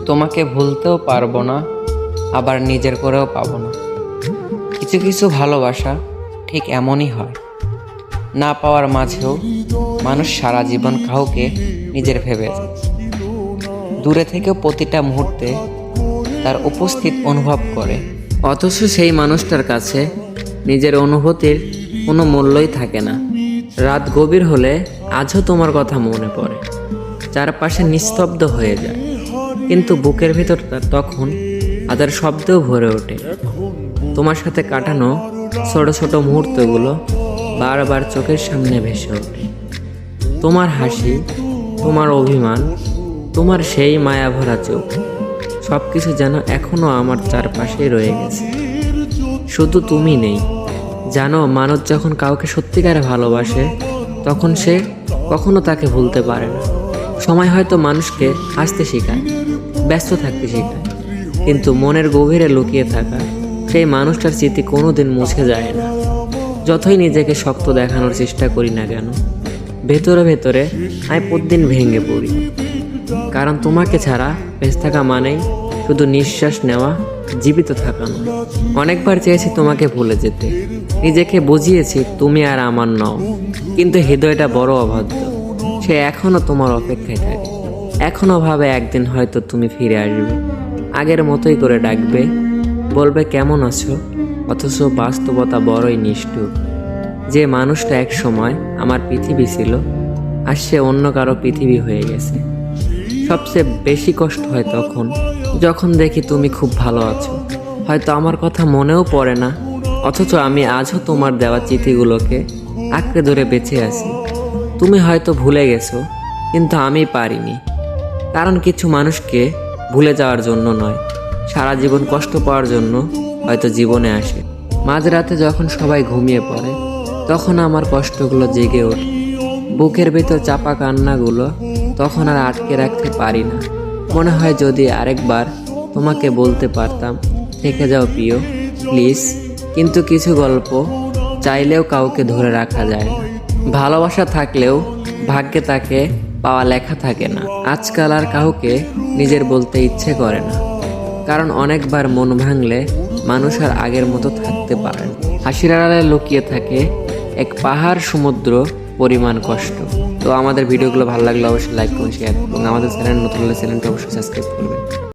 তোমাকে ভুলতেও পারবো না, আবার নিজের করেও পাবো না। কিছু কিছু ভালোবাসা ঠিক এমনই হয়, না পাওয়ার মাঝেও মানুষ সারা জীবন কাউকে নিজের ভেবে যায়। দূরে থেকেও প্রতিটা মুহূর্তে তার উপস্থিত অনুভব করে, অথচ সেই মানুষটার কাছে নিজের অনুভূতির কোনো মূল্যই থাকে না। রাত গভীর হলে আজও তোমার কথা মনে পড়ে, চারপাশে নিস্তব্ধ হয়ে যায়, কিন্তু বুকের ভেতরটা তখন হাজার শব্দেও ভরে ওঠে। তোমার সাথে কাটানো ছোট ছোট মুহূর্তগুলো বারবার চোখের সামনে ভেসে ওঠে। তোমার হাসি, তোমার অভিমান, তোমার সেই মায়াভরা চোখ, সব কিছু যেন এখনো আমার চারপাশেই রয়ে গেছে। শুধু তুমি নেই। জানো, মানুষ যখন কাউকে সত্যিকারে ভালোবাসে তখন সে কখনো তাকে ভুলতে পারে না। সময় হয়তো মানুষকে হাসতে শেখায়, ব্যস্ত থাকতে শেখায়, কিন্তু মনের গভীরে লুকিয়ে থাকা সেই মানুষটার স্মৃতি কোনোদিন মুছে যায় না। যতই নিজেকে শক্ত দেখানোর চেষ্টা করি না কেন, ভেতরে ভেতরে আমি প্রতিদিন ভেঙে পড়ি। কারণ তোমাকে ছাড়া বেঁচে থাকা মানেই শুধু নিঃশ্বাস নেওয়া, জীবিত থাকা নয়। অনেকবার চেয়েছি তোমাকে ভুলে যেতে, নিজেকে বুঝিয়েছি তুমি আর আমার নও, কিন্তু হৃদয়টা বড় অবাধ্য। সে এখনো তোমার অপেক্ষায় থাকে, এখনো ভাবে একদিন হয়তো তুমি ফিরে আসবে, আগের মতোই করে ডাকবে, বলবে কেমন আছো। অথচ বাস্তবতা বড়ই নিষ্ঠুর। যে মানুষটা এক সময় আমার পৃথিবী ছিল, আর সে অন্য কারো পৃথিবী হয়ে গেছে। সবচেয়ে বেশি কষ্ট হয় তখন যখন দেখি তুমি খুব ভালো আছো, হয়তো আমার কথা মনেও পড়ে না, অথচ আমি আজও তোমার দেওয়া চিঠিগুলোকে আঁকড়ে ধরে বেঁচে আছি। তুমি হয়তো ভুলে গেছো, কিন্তু আমি পারিনি। কারণ কিছু মানুষকে ভুলে যাওয়ার জন্য নয়, সারা জীবন কষ্ট পাওয়ার জন্য হয়তো জীবনে আসে। মাঝরাতে যখন সবাই ঘুমিয়ে পড়ে তখন আমার কষ্টগুলো জেগে ওঠে, বুকের ভেতর চাপা কান্নাগুলো তখন আর আটকে রাখতে পারি না। মনে হয় যদি আরেকবার তোমাকে বলতে পারতাম, থেকে যাও প্রিয়, প্লিজ। কিন্তু কিছু গল্প চাইলেও কাউকে ধরে রাখা যায় না। ভালোবাসা থাকলেও ভাগ্যে তাকে পাওয়া লেখা থাকে না। আজকাল আর কাউকে নিজের বলতে ইচ্ছে করে না, কারণ অনেকবার মন ভাঙলে মানুষ আর আগের মতো থাকতে পারে না। হাসির আড়ালে লুকিয়ে থাকে এক পাহাড় সমুদ্র পরিমাণ কষ্ট। তো আমাদের ভিডিওগুলো ভালো লাগলে অবশ্যই লাইক করুন, শেয়ার, এবং আমাদের চ্যানেল নতুন হলে চ্যানেলটা অবশ্যই সাবস্ক্রাইব করবেন।